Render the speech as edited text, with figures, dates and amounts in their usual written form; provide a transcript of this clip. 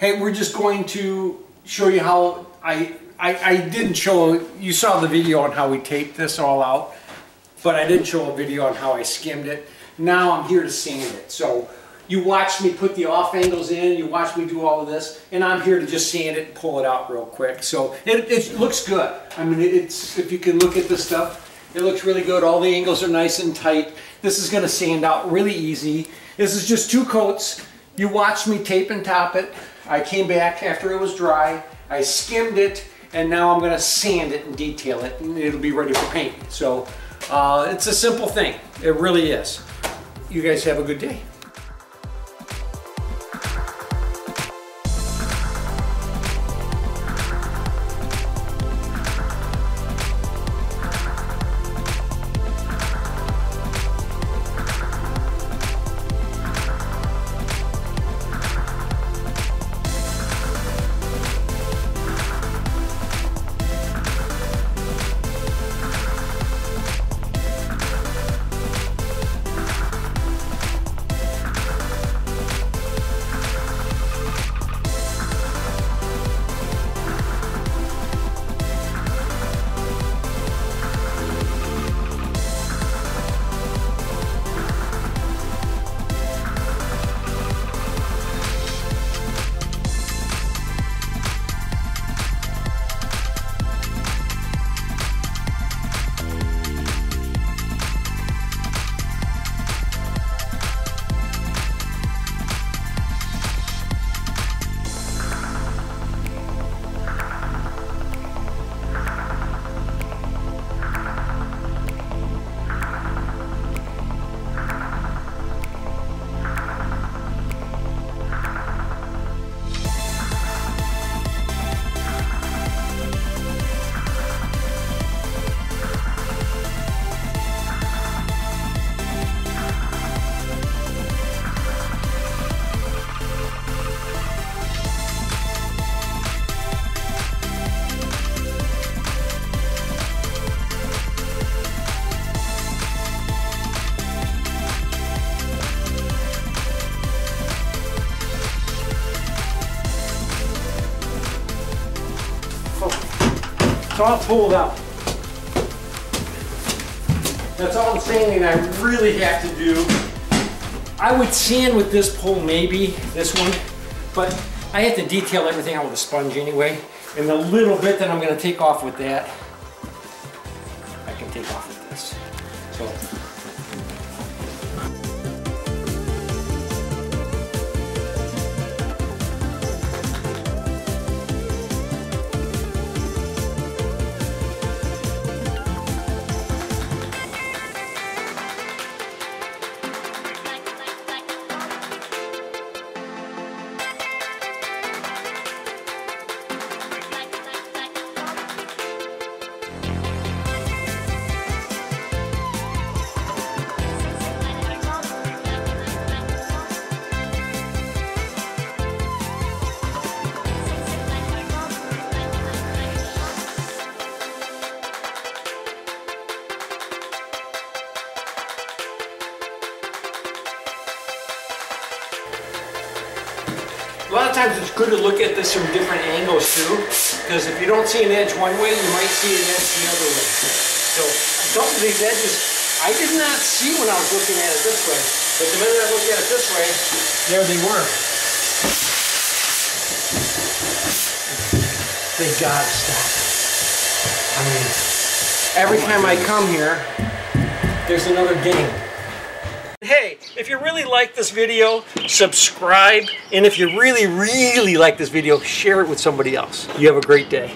Hey, we're just going to show you how I didn't show, you saw the video on how we taped this all out, but I didn't show a video on how I skimmed it. Now I'm here to sand it. So you watched me put the off angles in, you watched me do all of this, and I'm here to just sand it and pull it out real quick. So it looks good. I mean, if you can look at this stuff, it looks really good. All the angles are nice and tight. This is going to sand out really easy. This is just 2 coats. You watched me tape and top it. I came back after it was dry. I skimmed it, and now I'm going to sand it and detail it, and it'll be ready for paint. So it's a simple thing. It really is. You guys have a good day. It's all pulled out. That's all the sanding I really have to do. I would sand with this pole, maybe this one, but I have to detail everything out with a sponge anyway. And the little bit that I'm going to take off with that, I can take off with this. So. A lot of times it's good to look at this from different angles too, because if you don't see an edge one way, you might see an edge the other way. So some of these edges, I did not see when I was looking at it this way, but the minute I looked at it this way, there they were. They gotta stop. I mean, every time I come here, there's another ding. Hey, if you really like this video, subscribe, and if you really like this video, share it with somebody else. You have a great day.